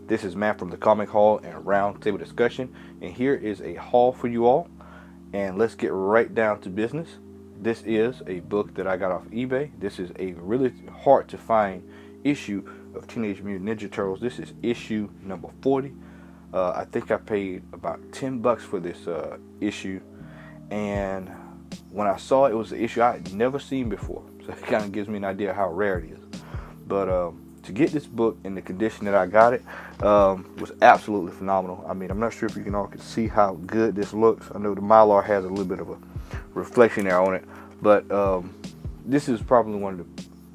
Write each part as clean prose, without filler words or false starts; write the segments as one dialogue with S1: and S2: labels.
S1: This is Matt from the Comic Hall and Roundtable Discussion, and here is a haul for you all. And let's get right down to business. This is a book that I got off eBay. This is a really hard to find issue of Teenage Mutant Ninja Turtles. This is issue number 40. I think I paid about $10 for this issue, and when I saw it, it was an issue I had never seen before. So it kind of gives me an idea how rare it is. But to get this book in the condition that I got it was absolutely phenomenal. I mean, I'm not sure if you can all see how good this looks. I know the Mylar has a little bit of a reflection there on it, but this is probably one of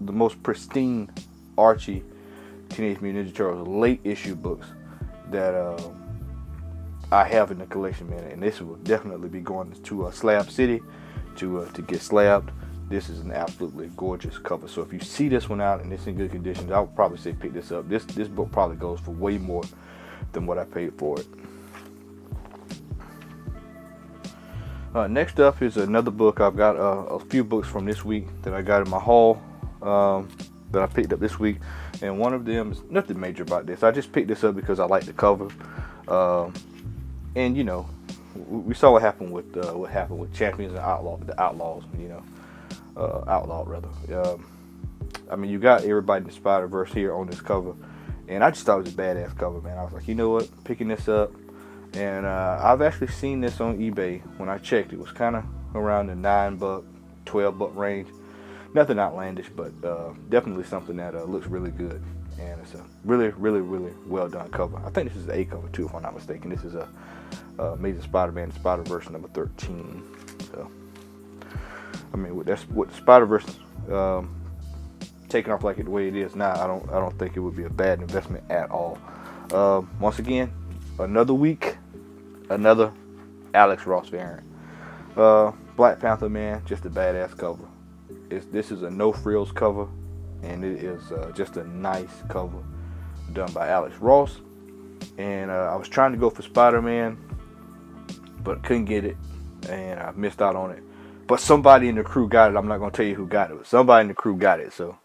S1: the most pristine Archie Teenage Mutant Ninja Turtles late issue books that I have in the collection, man. And this will definitely be going to Slab City to get slabbed. This is an absolutely gorgeous cover. So if you see this one out and it's in good conditions, I would probably say pick this up. This book probably goes for way more than what I paid for it. Next up is another book. I've got a few books from this week that I got in my haul that I picked up this week, and one of them is nothing major about this. I just picked this up because I like the cover, and you know, we saw what happened with Champions and Outlaws, you know. Outlaw rather. I mean, you got everybody in the Spider-Verse here on this cover, and I just thought it was a badass cover, man. I was like, you know what, picking this up, and I've actually seen this on eBay. When I checked, it was kind of around the $9, $12 range. Nothing outlandish, but definitely something that looks really good, and it's a really, really, really well done cover. I think this is the A cover too, if I'm not mistaken. This is a Amazing Spider-Man Spider-Verse number 13. So, I mean, with the Spider-Verse taking off like it the way it is now, I don't think it would be a bad investment at all. Once again, another week, another Alex Ross variant. Black Panther, man, just a badass cover. This is a no frills cover, and it is just a nice cover done by Alex Ross. And I was trying to go for Spider-Man, but couldn't get it, and I missed out on it. But somebody in the crew got it. I'm not gonna tell you who got it, but somebody in the crew got it. So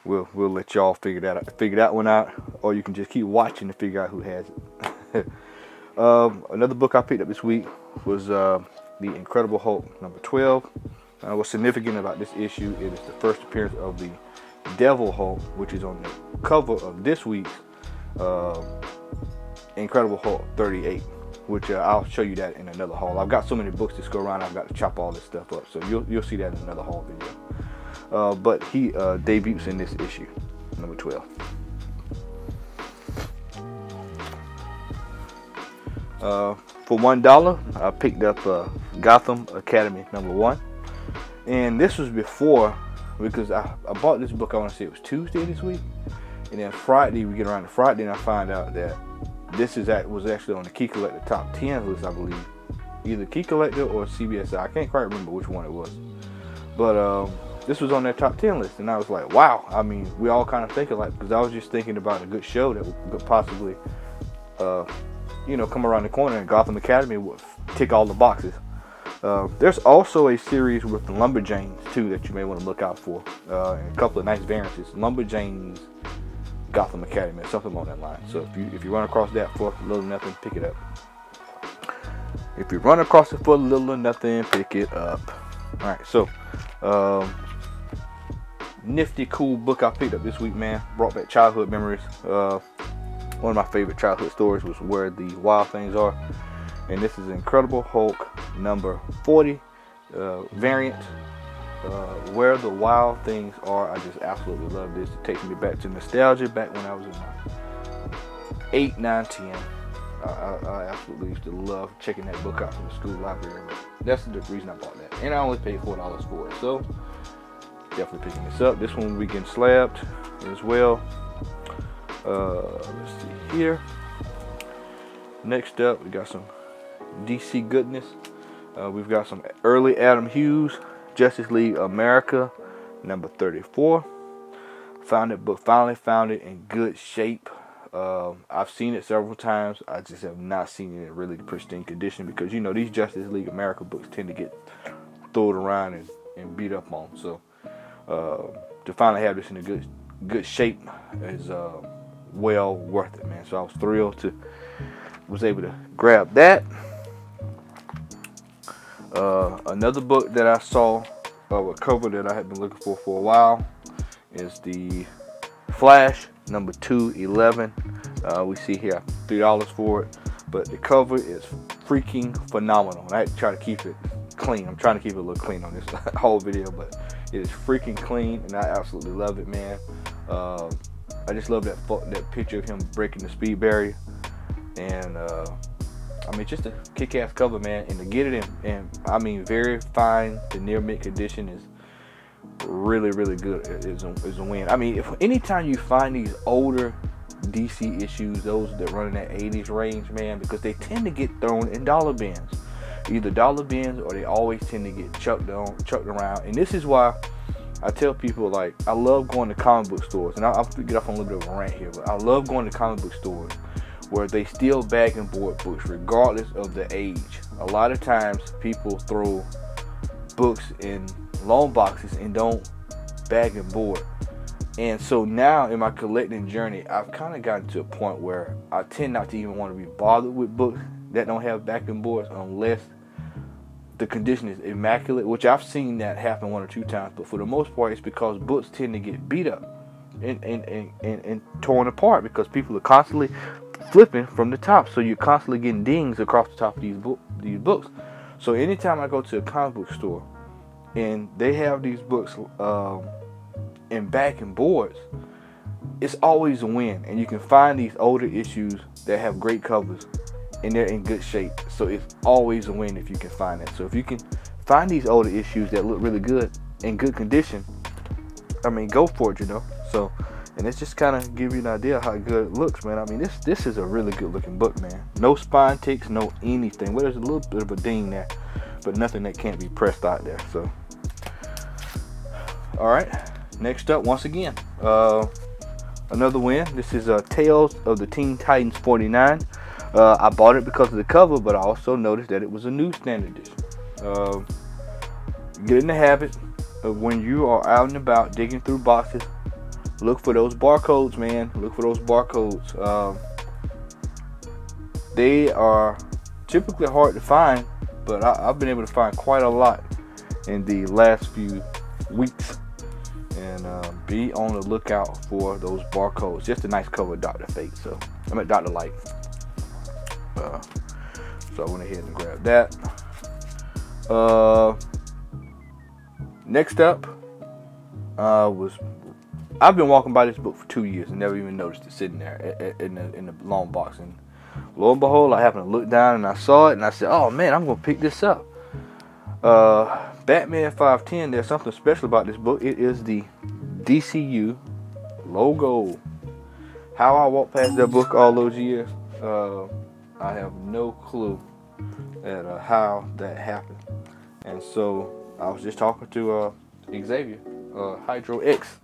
S1: we'll let y'all figure that one out, or you can just keep watching to figure out who has it. Another book I picked up this week was The Incredible Hulk number 12. What's significant about this issue is the first appearance of the Devil Hulk, which is on the cover of this week's Incredible Hulk 38. Which I'll show you that in another haul. I've got so many books to go around, I've got to chop all this stuff up. So you'll see that in another haul video. But he debuts in this issue, number 12. For $1, I picked up Gotham Academy number 1. And this was before, because I bought this book, I want to say it was Tuesday this week. And then Friday, we get around to Friday, and I find out that this was actually on the Key Collector top 10 list, I believe. Either Key Collector or CBSI. I can't quite remember which one it was. But this was on their top 10 list, and I was like, wow. I mean, we all kind of think alike, because I was just thinking about a good show that could possibly, you know, come around the corner, and Gotham Academy would tick all the boxes. There's also a series with the Lumberjanes, too, that you may want to look out for. And a couple of nice variances. Lumberjanes Gotham Academy, something along that line. So if you run across that for little or nothing, pick it up. If you run across it for little or nothing, pick it up. All right, so nifty, cool book I picked up this week, man. Brought back childhood memories. One of my favorite childhood stories was Where the Wild Things Are, and this is Incredible Hulk number 40 variant. Where the Wild Things Are. I just absolutely love this. It takes me back to nostalgia, back when I was in my 8, 9, 10. I absolutely used to love checking that book out from the school library. That's the reason I bought that. And I only paid $4 for it. So, definitely picking this up. This one will be getting slabbed as well. Let's see here. Next up, we got some DC goodness. We've got some early Adam Hughes. Justice League America number 34. Found it, but finally found it in good shape. I've seen it several times. I just have not seen it in really pristine condition, because you know these Justice League America books tend to get thrown around and beat up on. So to finally have this in a good shape is well worth it, man. So I was thrilled to was able to grab that. Another book that I saw, a cover that I had been looking for a while, is the Flash number 211. We see here $3 for it, but the cover is freaking phenomenal. And I try to keep it clean. I'm trying to keep it a little clean on this whole video, but it is freaking clean, and I absolutely love it, man. I just love that picture of him breaking the speed barrier, and I mean, just a kick-ass cover, man. And to get it in I mean, very fine to near mint condition is really, really good. Is a win. I mean, anytime you find these older DC issues, those that run in that 80s range, man, because they tend to get thrown in dollar bins, either dollar bins or they always tend to get chucked around. And this is why I tell people, like, I love going to comic book stores, and I'll get off on a little bit of a rant here, but I love going to comic book stores where they still bag and board books regardless of the age. A lot of times people throw books in long boxes and don't bag and board. And so now in my collecting journey, I've kind of gotten to a point where I tend not to even want to be bothered with books that don't have back and boards unless the condition is immaculate, which I've seen that happen 1 or 2 times. But for the most part, it's because books tend to get beat up and torn apart because people are constantly flipping from the top, so you're constantly getting dings across the top of these books. So anytime I go to a comic book store and they have these books in back and boards, it's always a win. And you can find these older issues that have great covers and they're in good shape, so it's always a win if you can find that. So if you can find these older issues that look really good in good condition, I mean, go for it, you know. So, and it's just kind of give you an idea of how good it looks, man. I mean, this is a really good looking book, man. No spine ticks, no anything. Well, there's a little bit of a ding there, but nothing that can't be pressed out there. So, all right. Next up, once again, another win. This is Tales of the Teen Titans 49. I bought it because of the cover, but I also noticed that it was a newsstand edition. Get in the habit of when you are out and about digging through boxes, look for those barcodes, man. Look for those barcodes. They are typically hard to find, but I've been able to find quite a lot in the last few weeks. And be on the lookout for those barcodes. Just a nice cover of Dr. Fate. So I mean Dr. Light. So I went ahead and grabbed that. Next up I've been walking by this book for 2 years and never even noticed it sitting there in the long box. And lo and behold, I happened to look down and I saw it and I said, "Oh man, I'm gonna pick this up." Batman 510. There's something special about this book. It is the DCU logo. How I walked past that book all those years, I have no clue at how that happened. And so I was just talking to Xavier, Hydro X,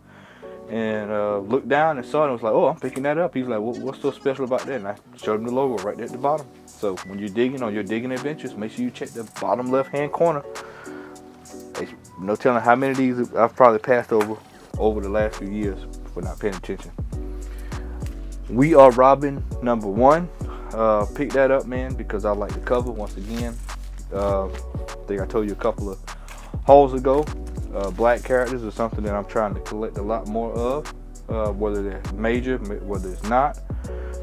S1: and looked down and saw it and was like, "Oh, I'm picking that up." He's like, "What's so special about that?" And I showed him the logo right there at the bottom. So when you're digging on your digging adventures, make sure you check the bottom left hand corner. There's no telling how many of these I've probably passed over the last few years for not paying attention. We Are Robin number 1. Pick that up, man, because I like the cover. Once again, I think I told you a couple of hauls ago, black characters is something that I'm trying to collect a lot more of, whether they're major, whether it's not.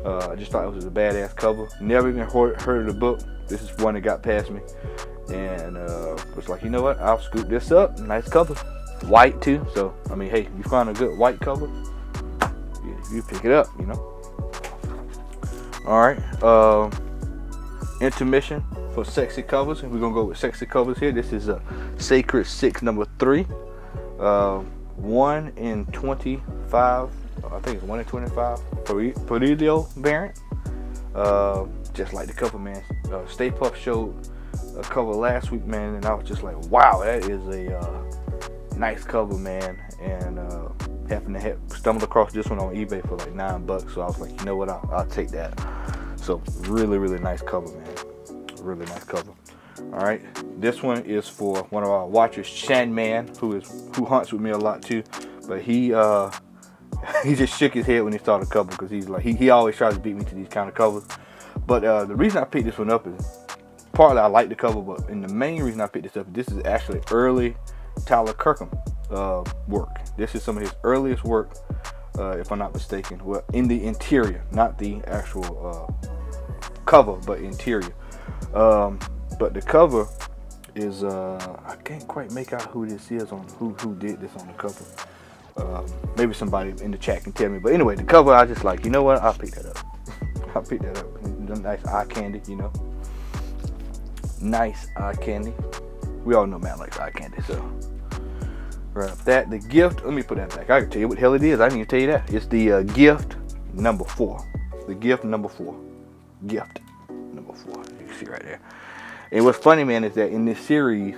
S1: I just thought it was a badass cover. Never even heard of the book. This is one that got past me, and was like, you know what, I'll scoop this up. Nice cover, white too. So I mean, hey, if you find a good white cover, you pick it up, you know. All right, intermission for sexy covers, and we're gonna go with sexy covers here. This is a Sacred 6 number 3, 1 in 25. I think it's 1 in 25 Peridio variant. Just like the cover, man. Stay Puft showed a cover last week, man, and I was just like, wow, that is a nice cover, man. And happened to stumbled across this one on eBay for like $9, so I was like, you know what, I'll take that. So really, really nice cover, man. Really nice cover. All right, this one is for one of our watchers, Shan Man, who hunts with me a lot too. But he He just shook his head when he saw the cover because he's like, he always tries to beat me to these kind of covers. But the reason I picked this one up is partly I like the cover, but the main reason I picked this up, this is actually early Tyler Kirkham work. This is some of his earliest work, if I'm not mistaken. Well, in the interior, not the actual cover, but interior. But the cover is I can't quite make out who this is on who did this on the cover. Maybe somebody in the chat can tell me. But anyway, the cover I just like, you know what? I'll pick that up. I'll pick that up. Nice eye candy, you know. Nice eye candy. We all know man likes eye candy, so right up that. The gift, let me put that back. I can tell you what the hell it is. I didn't even tell you that. It's the gift number 4. The gift number 4. Gift number 4. You can see right there. And what's funny, man, is that in this series,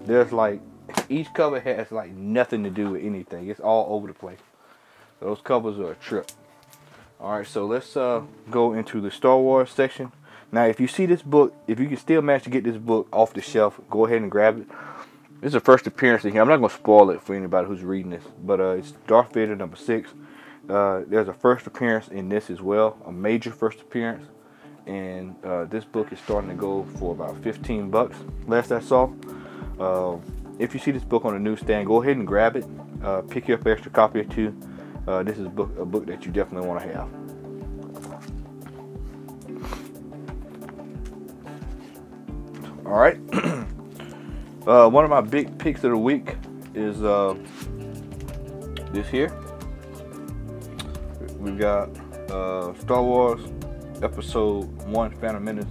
S1: there's like, each cover has like nothing to do with anything. It's all over the place. So those covers are a trip. Alright, so let's go into the Star Wars section. Now, if you see this book, if you can still manage to get this book off the shelf, go ahead and grab it. This is the first appearance in here. I'm not going to spoil it for anybody who's reading this, but it's Darth Vader number 6. There's a first appearance in this as well, a major first appearance. And this book is starting to go for about 15 bucks, last I saw. If you see this book on the newsstand, go ahead and grab it. Pick you up an extra copy or two. This is a book that you definitely want to have. All right. One of my big picks of the week is this here. We've got Star Wars Episode 1, Phantom Menace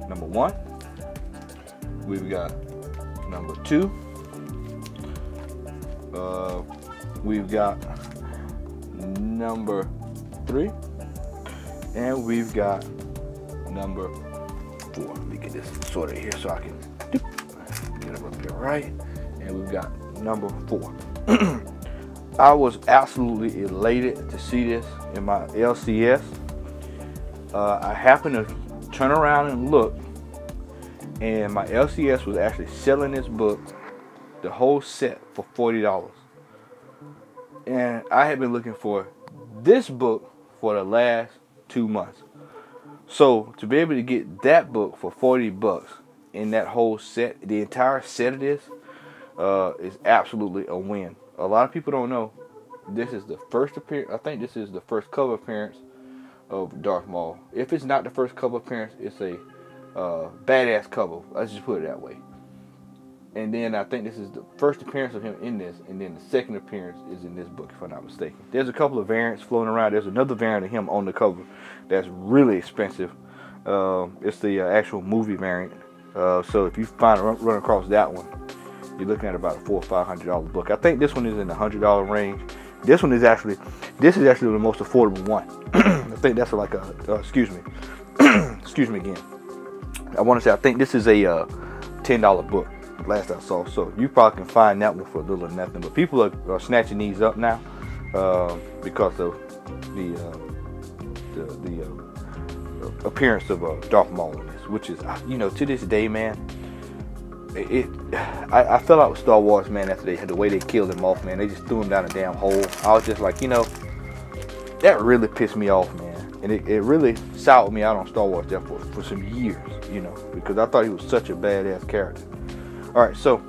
S1: number 1. We've got number 2. We've got number 3, and we've got number 4. Let me get this sorted here so I can get them up here right. And we've got number 4. I was absolutely elated to see this in my LCS. I happened to turn around and look, and my LCS was actually selling this book, the whole set, for $40. And I had been looking for this book for the last 2 months. So to be able to get that book for 40 bucks in that whole set, the entire set of this, is absolutely a win. A lot of people don't know this is the first appearance. I think this is the first cover appearance of Darth Maul. If it's not the first cover appearance, it's a badass cover. Let's just put it that way. And then I think this is the first appearance of him in this, and then the second appearance is in this book, if I'm not mistaken. There's a couple of variants floating around. There's another variant of him on the cover that's really expensive. It's the actual movie variant. So if you run across that one, you're looking at about a $400 or $500 book. I think this one is in the $100 range. This is actually the most affordable one. I think that's like a excuse me again. I want to say I think this is a $10 book. Last I saw, so you probably can find that one for a little or nothing. But people are snatching these up now because of the appearance of Darth Maul in this, which is, you know, to this day, man. I fell out with Star Wars, man, after the way they killed him off, man. They just threw him down a damn hole. I was just like, you know, that really pissed me off, man. And it really soured me out on Star Wars there for some years, you know, because I thought he was such a badass character. Alright, so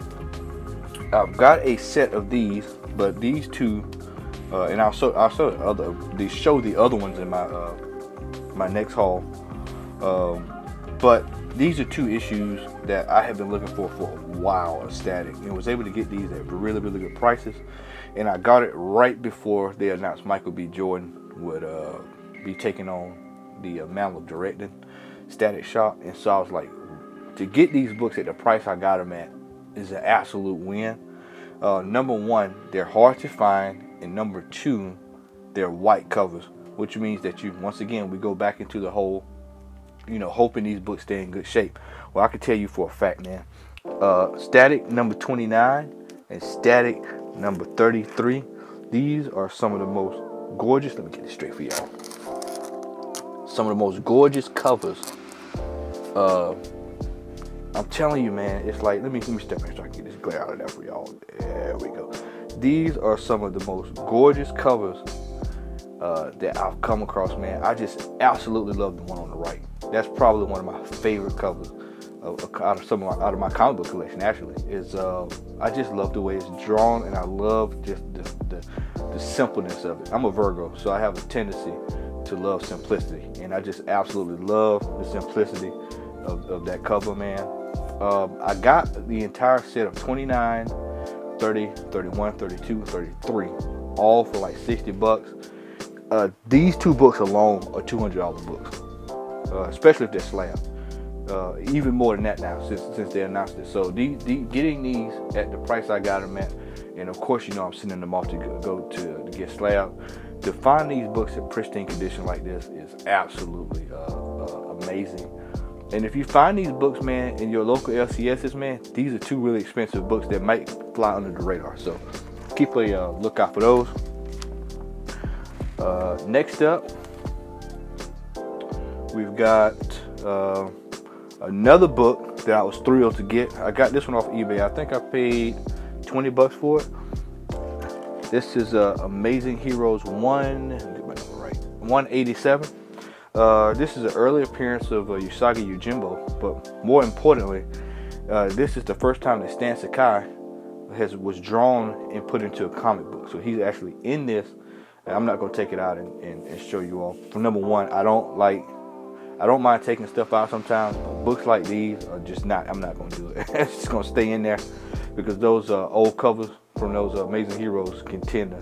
S1: I've got a set of these, but these two, and I'll show the other ones in my my next haul. But these are 2 issues that I have been looking for a while of Static, and was able to get these at really, really good prices. And I got it right before they announced Michael B. Jordan would be taking on the mantle of directing Static Shock, and so I was like, to get these books at the price I got them at is an absolute win. Number 1, they're hard to find, and number 2, they're white covers, which means that once again, we go back into the whole, you know, hoping these books stay in good shape. Well, I can tell you for a fact, man. Static number 29 and Static number 33. These are some of the most gorgeous. Let me get this straight for y'all. Some of the most gorgeous covers. I'm telling you, man, it's like, let me step back so I can get this glare out of there for y'all. There we go. these are some of the most gorgeous covers that I've come across, man. I just absolutely love the one on the right. That's probably one of my favorite covers out of my comic book collection. Actually, is I just love the way it's drawn, and I love just the simpleness of it. I'm a Virgo, so I have a tendency to love simplicity, and I just absolutely love the simplicity of that cover, man. I got the entire set of 29, 30, 31, 32, 33, all for like $60. These two books alone are $200 books, especially if they're slab. Even more than that now since they announced it. So getting these at the price I got them at, and of course, you know, I'm sending them off to go to get slab. To find these books in pristine condition like this is absolutely amazing. And if you find these books, man, in your local LCSs, man, these are two really expensive books that might fly under the radar. So keep a lookout for those. Next up, we've got another book that I was thrilled to get. I got this one off eBay. I think I paid $20 for it. This is Amazing Heroes 187. This is an early appearance of Usagi Yojimbo, but more importantly, this is the first time that Stan Sakai was drawn and put into a comic book. So he's actually in this, and I'm not going to take it out and show you all. For number one, I don't mind taking stuff out sometimes, but books like these are just not, I'm not going to do it. It's just going to stay in there, because those old covers from those Amazing Heroes can tend to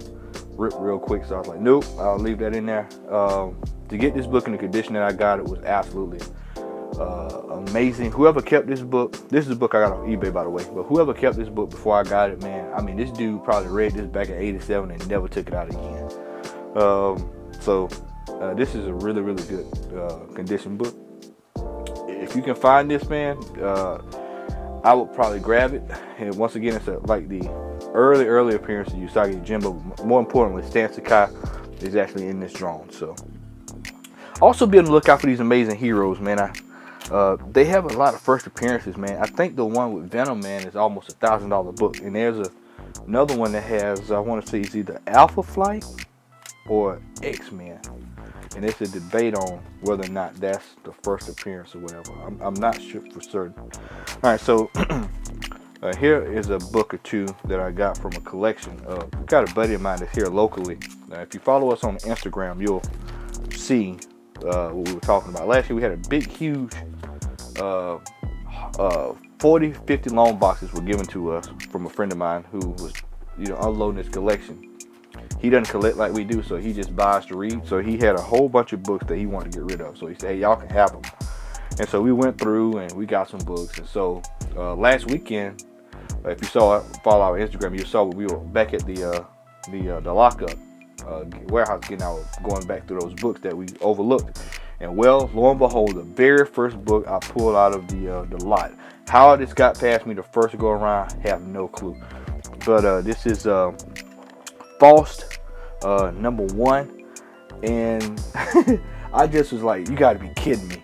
S1: rip real quick. So I was like, nope, I'll leave that in there. To get this book in the condition that I got it was absolutely amazing. Whoever kept this book, this is a book I got on eBay, by the way, but whoever kept this book before I got it, man, I mean, this dude probably read this back in '87 and never took it out again. This is a really, really good condition book. If you can find this, man, I would probably grab it. And once again, it's like the early appearance of Usagi Yojimbo. More importantly, Stan Sakai is actually in this drawing. So also be on the lookout for these Amazing Heroes, man. They have a lot of first appearances, man. I think the one with Venom, man, is almost a $1,000 book. And there's another one that has, I want to say, it's either Alpha Flight or X-Men. And there's a debate on whether or not that's the first appearance or whatever. I'm not sure for certain. All right, so here is a book or two that I got from a collection. I've got a buddy of mine that's here locally. If you follow us on Instagram, you'll see what we were talking about. Last year we had a big, huge 40, 50 long boxes were given to us from a friend of mine who was, you know, unloading his collection. He doesn't collect like we do, so he just buys to read. So he had a whole bunch of books that he wanted to get rid of. So he said, hey, y'all can have them. And so we went through and we got some books. And so last weekend, if you follow our Instagram, you saw we were back at the lockup warehouse going back through those books that we overlooked. And well, lo and behold, the very first book I pulled out of the lot. How this got past me the first go around, I have no clue. But this is Faust #1, and I just was like, you gotta be kidding me.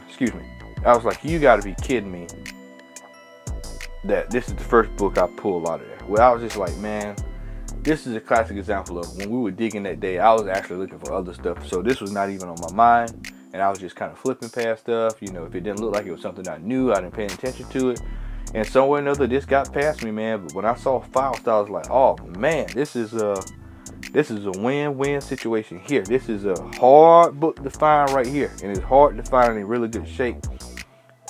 S1: Excuse me. I was like, you gotta be kidding me that this is the first book I pulled out of there. Well, I was just like, man, this is a classic example of when we were digging that day, I was actually looking for other stuff. So this was not even on my mind, and I was just kind of flipping past stuff. You know, if it didn't look like it was something I knew, I didn't pay attention to it. And somewhere or another, this got past me, man. But when I saw Faust, I was like, oh man, this is a win-win situation here. This is a hard book to find right here, and it's hard to find in really good shape.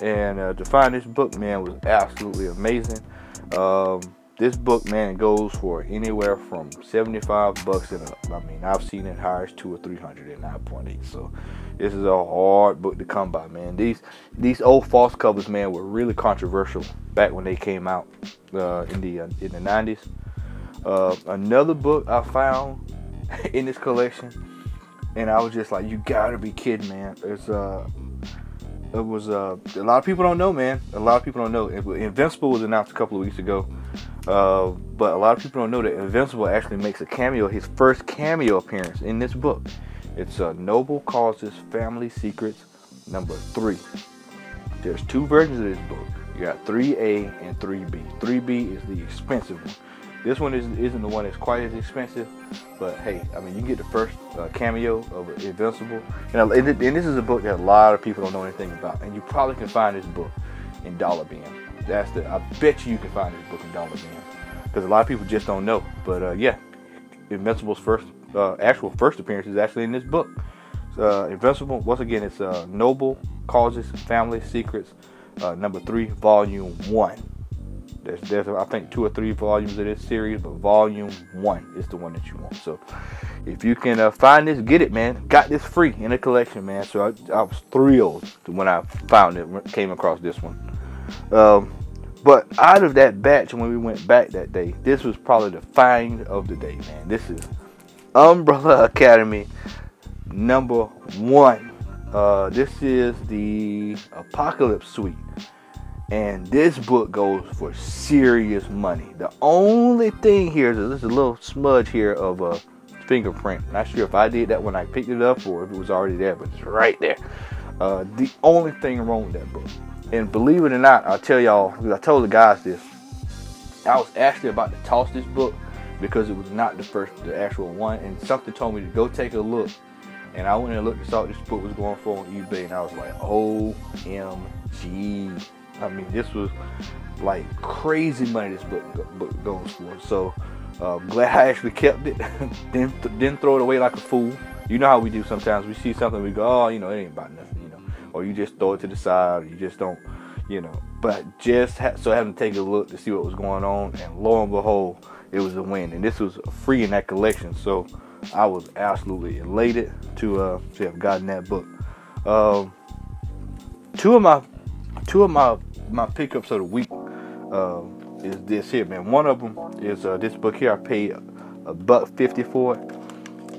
S1: And to find this book, man, was absolutely amazing. This book, man, it goes for anywhere from $75 and up. I mean, I've seen it high as $200 or $300 at 9.8. So this is a hard book to come by, man. These old Faust covers, man, were really controversial back when they came out in the 90s. Another book I found in this collection, and I was just like, you gotta be kidding, man. It was a lot of people don't know, man. A lot of people don't know. Invincible was announced a couple of weeks ago, but a lot of people don't know that Invincible actually makes a cameo, his first cameo appearance in this book. It's Noble Causes Family Secrets #3. There's two versions of this book. You got 3A and 3B. 3B is the expensive one. This one isn't the one that's quite as expensive, but hey, I mean, you get the first cameo of Invincible, and this is a book that a lot of people don't know anything about, and you probably can find this book in Dollar Bin. I bet you can find this book in Dollar Bin, because a lot of people just don't know. But yeah, Invincible's actual first appearance is actually in this book. Invincible, once again, it's Noble Causes, Family Secrets, number 3, volume 1. There's I think 2 or 3 volumes of this series, but volume 1 is the one that you want. So if you can find this, get it, man. Got this free in the collection, man. So I was thrilled when I found it, came across this one. But out of that batch, when we went back that day, this was probably the find of the day, man. This is Umbrella Academy number 1. This is the Apocalypse Suite. And this book goes for serious money. The only thing here is there's a little smudge here of a fingerprint. Not sure if I did that when I picked it up or if it was already there, but it's right there. The only thing wrong with that book. And believe it or not, I'll tell y'all, because I told the guys this, I was actually about to toss this book because it was not the actual one. And something told me to go take a look. And I went and looked and saw what this book was going for on eBay. And I was like, OMG. I mean, this was like crazy money this book goes for. So glad I actually kept it. didn't throw it away like a fool. You know how we do sometimes. We see something, we go, oh, you know, it ain't about nothing, you know. Or you just throw it to the side, or you just don't, you know. But just so having to take a look to see what was going on, and lo and behold, it was a win. And this was free in that collection. So I was absolutely elated to have gotten that book. Two of my pickups of the week is this here, man. One of them is this book here. I paid $1.50 for it.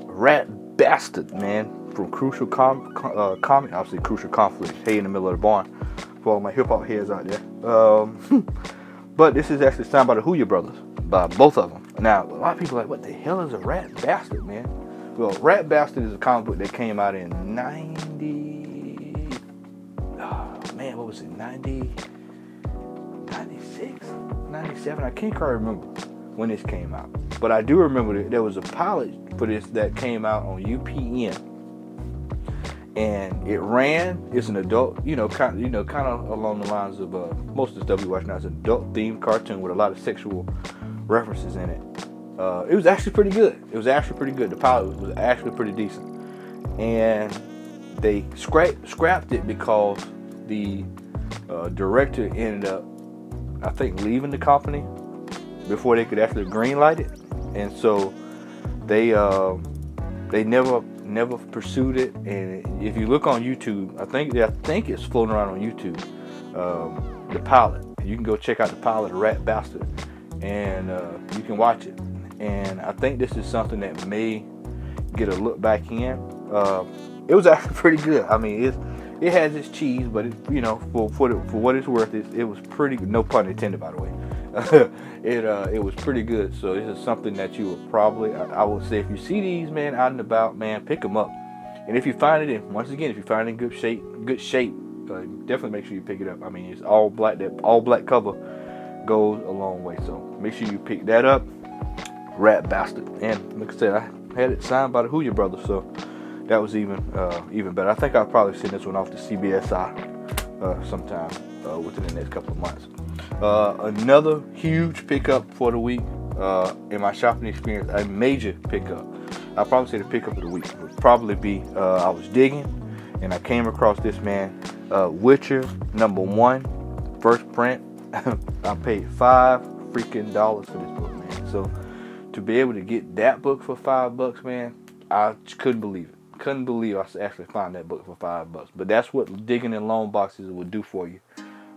S1: Rat Bastard, man, from Crucial Comic, obviously Crucial Conflict. Hey, in the middle of the barn for all my hip hop heads out there. But this is actually signed by the Hooyer Brothers, by both of them. Now, a lot of people are like, what the hell is a Rat Bastard, man? Well, Rat Bastard is a comic book that came out in 96, 97, I can't quite remember when this came out. But I do remember that there was a pilot for this that came out on UPN. And it ran, it's an adult, kind of along the lines of most of the stuff we watch now. It's an adult themed cartoon with a lot of sexual references in it. It was actually pretty good. The pilot was actually pretty decent. And they scrapped it because the director ended up, I think, leaving the company before they could actually greenlight it, and so they never pursued it. And if you look on YouTube, I think it's floating around on YouTube, the pilot. You can go check out the pilot of Rat Bastard, and you can watch it. And I think this is something that may get a look back in. It was actually pretty good. I mean, it has its cheese, but for what it's worth, it was pretty good. No pun intended, by the way. It was pretty good. So this is something that you would probably, I would say, if you see these, man, out and about, man, pick them up. And if you find it in, once again, if you find it in good shape, definitely make sure you pick it up. I mean, it's all black. That all black cover goes a long way. So make sure you pick that up. Rat Bastard. And like I said, I had it signed by the Hooyer Brothers, so that was even better. I think I'll probably send this one off to CBSI sometime within the next couple of months. Another huge pickup for the week in my shopping experience, a major pickup. I'll probably say the pickup of the week would probably be, I was digging and I came across this, man, Witcher #1, first print. I paid $5 freaking for this book, man. So to be able to get that book for $5, man, I couldn't believe it. Couldn't believe I actually found that book for $5. But that's what digging in loan boxes would do for you.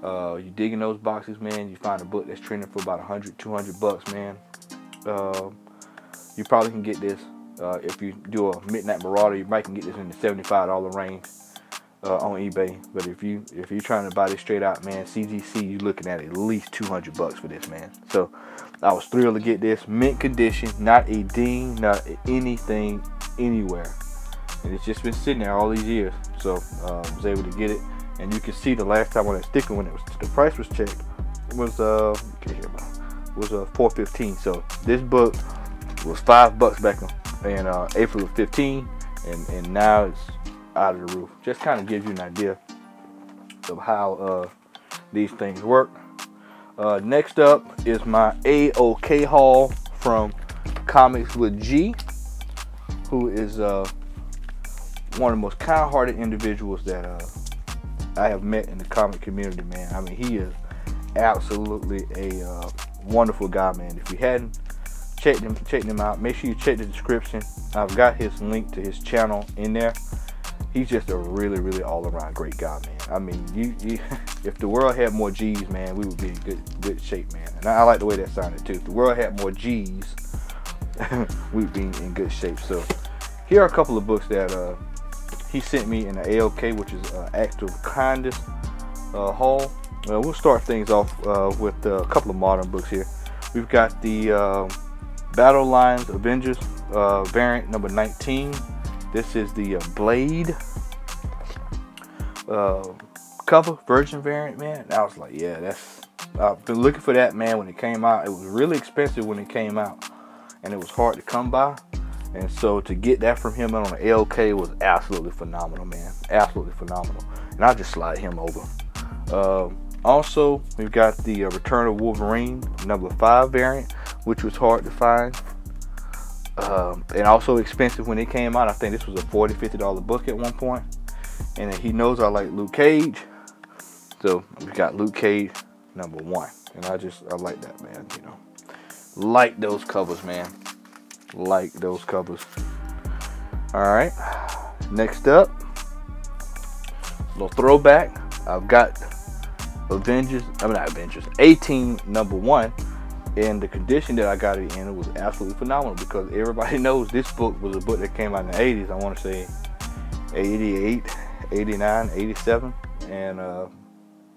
S1: You dig in those boxes, man, you find a book that's trending for about $100, $200, man. You probably can get this. If you do a Midnight Marauder, you might can get this in the $75 range on eBay. But if you're trying to buy this straight out, man, CGC, you're looking at least $200 for this, man. So I was thrilled to get this, mint condition, not a ding, not anything anywhere. And it's just been sitting there all these years. So I was able to get it. And you can see the last time on that sticker, when the price was checked, it was was $4.15. So this book was $5 back in April of 15, and now it's out of the roof. Just kind of gives you an idea of how these things work. Next up is my AOK haul from Comics with G, who is one of the most kind-hearted individuals that I have met in the comic community, man. I mean, he is absolutely a wonderful guy, man. If you hadn't checked him out, make sure you check the description. I've got his link to his channel in there. He's just a really, really all-around great guy, man. I mean, you if the world had more G's, man, we would be in good shape, man. And I like the way that sounded too. If the world had more G's, we'd be in good shape. So here are a couple of books that he sent me in the AOK, which is Act of Kindness haul. We'll start things off with a couple of modern books here. We've got the Battle Lines Avengers variant number 19. This is the Blade cover Virgin variant, man. And I was like, yeah, that's. I've been looking for that, man. When it came out, it was really expensive when it came out, and it was hard to come by. And so to get that from him on the AOK was absolutely phenomenal, man. Absolutely phenomenal. And I'll just slide him over. Also, we've got the Return of Wolverine number 5 variant, which was hard to find. And also expensive when it came out. I think this was a $40, $50 book at one point. And he knows I like Luke Cage. So we got Luke Cage number 1. And I like that, man, you know. Like those covers, man. Like those covers. Alright. Next up, a little throwback. I've got A-Team number 1. And the condition that I got it in, it was absolutely phenomenal, because everybody knows this book was a book that came out in the 80s. I want to say 88, 89, 87. And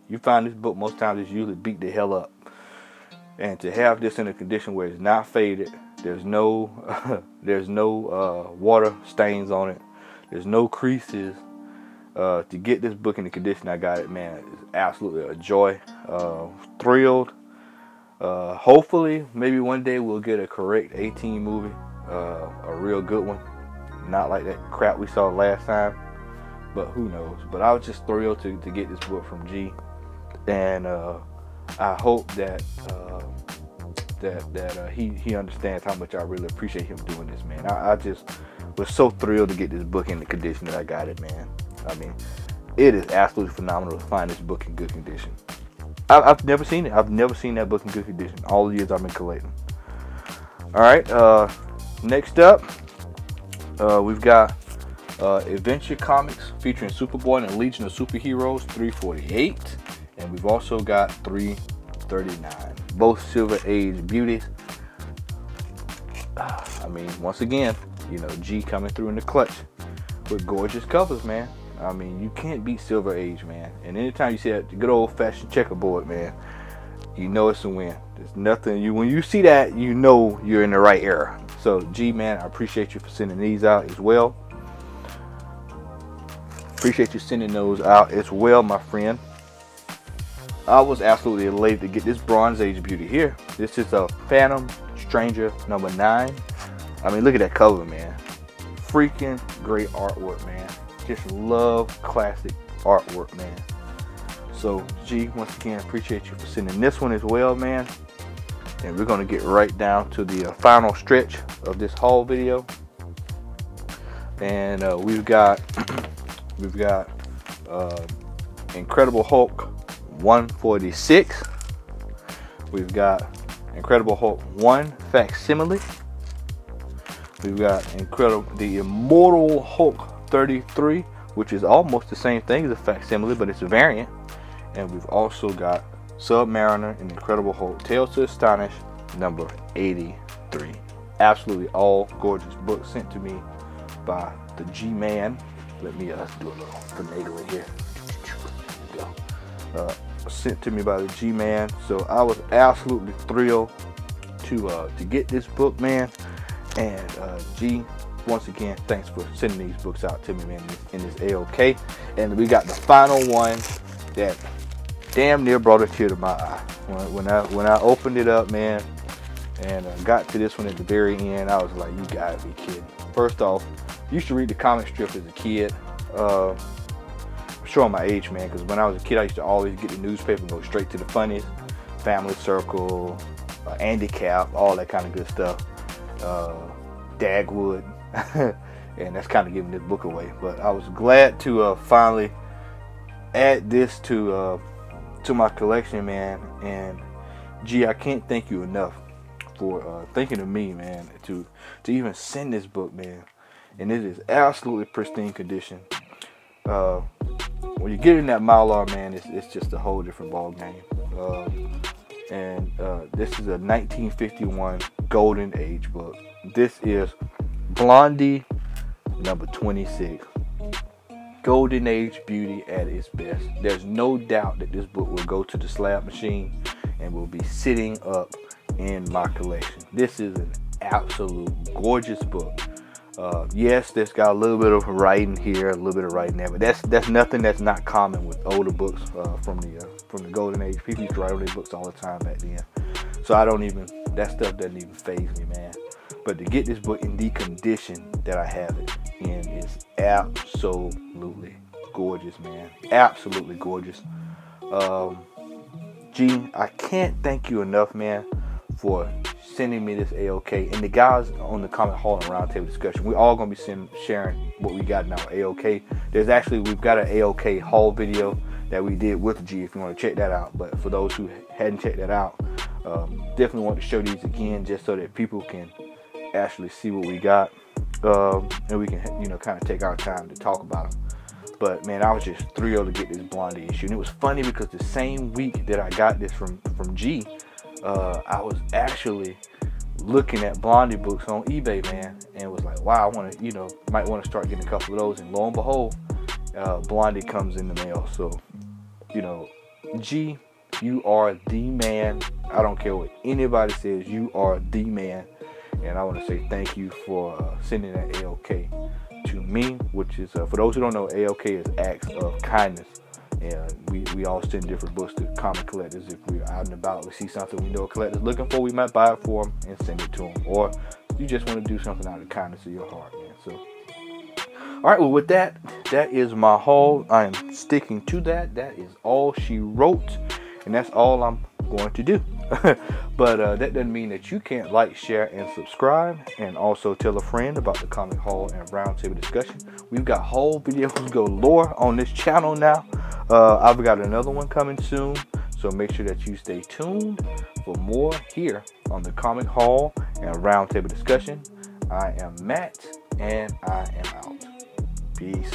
S1: you find this book, most times it's usually beat the hell up. And to have this in a condition where it's not faded, there's no water stains on it, there's no creases, to get this book in the condition I got it, man, is absolutely a joy. Thrilled. Hopefully, maybe one day we'll get a correct A-Team movie, a real good one, not like that crap we saw last time. But who knows? But I was just thrilled to get this book from G, and I hope that he understands how much I really appreciate him doing this, man. I just was so thrilled to get this book in the condition that I got it, man. I mean, it is absolutely phenomenal to find this book in good condition. I've never seen it. I've never seen that book in good condition all the years I've been collecting. All right, next up, we've got Adventure Comics featuring Superboy and Legion of Superheroes 348, and we've also got 339, both Silver Age beauties. I mean, once again, you know, G coming through in the clutch with gorgeous covers, man. I mean, you can't beat Silver Age, man. And anytime you see that good old-fashioned checkerboard, man, you know it's a win. There's nothing, when you see that, you know you're in the right era. So, G, man, I appreciate you for sending these out as well. Appreciate you sending those out as well, my friend. I was absolutely elated to get this Bronze Age beauty here. This is a Phantom Stranger number 9. I mean, look at that cover, man. Freaking great artwork, man. Just love classic artwork, man. So, G, once again, appreciate you for sending this one as well, man. And we're going to get right down to the final stretch of this haul video. And we've got Incredible Hulk 146. We've got Incredible Hulk 1 Facsimile. We've got the Immortal Hulk 33, which is almost the same thing as a facsimile, but it's a variant. And we've also got Submariner and Incredible Hulk Tales to Astonish number 83. Absolutely all gorgeous books sent to me by the G-Man. Let me do a little finagling here. There we go. Sent to me by the G-Man. So I was absolutely thrilled to get this book, man. And G, once again, thanks for sending these books out to me, man, in this AOK. And we got the final one that damn near brought a tear to my eye when I opened it up, man, and got to this one at the very end. I was like, you gotta be kidding. First off, I used to read the comic strip as a kid. Showing my age, man, because when I was a kid, I used to always get the newspaper and go straight to the funniest. Family Circle, Andy Cap, all that kind of good stuff. Dagwood, and that's kind of giving this book away. But I was glad to finally add this to my collection, man. And gee, I can't thank you enough for thinking of me, man, to even send this book, man. And it is absolutely pristine condition. When you get in that Mylar, man, it's just a whole different ball game. This is a 1951 Golden Age book. This is Blondie number 26. Golden Age beauty at its best. There's no doubt that this book will go to the slab machine and will be sitting up in my collection. This is an absolute gorgeous book. Yes, there's got a little bit of writing here, a little bit of writing there, but that's nothing that's not common with older books from the Golden Age. People used to write on these books all the time back then, so that stuff doesn't even faze me, man. But to get this book in the condition that I have it in is absolutely gorgeous, man. Absolutely gorgeous. Gee, I can't thank you enough, man, for sending me this AOK. And the guys on the Comic Haul and Roundtable discussion, we're all gonna be sharing what we got in our AOK. We've got an AOK haul video that we did with G, if you want to check that out. But for those who hadn't checked that out, definitely want to show these again just so that people can actually see what we got, and we can, kind of take our time to talk about them. But man, I was just thrilled to get this Blondie issue, and it was funny because the same week that I got this from G, I was actually looking at Blondie books on eBay, man, and was like, wow, I want to, might want to start getting a couple of those. And lo and behold, Blondie comes in the mail. So, G, you are the man. I don't care what anybody says, you are the man. And I want to say thank you for sending that AOK to me, which is, for those who don't know, AOK is acts of kindness. And we all send different books to comic collectors. If we're out and about, we see something we know a collector's looking for, we might buy it for them and send it to them. Or you just want to do something out of the kindness of your heart, man. So, all right, well, with that is my haul. I am sticking to that. That is all she wrote, and that's all I'm going to do. But that doesn't mean that you can't like, share, and subscribe, and also tell a friend about the Comic Haul and Roundtable discussion. We've got whole videos galore on this channel now. I've got another one coming soon, so make sure that you stay tuned for more here on the Comic Haul and Roundtable discussion. I am Matt, and I am out. Peace.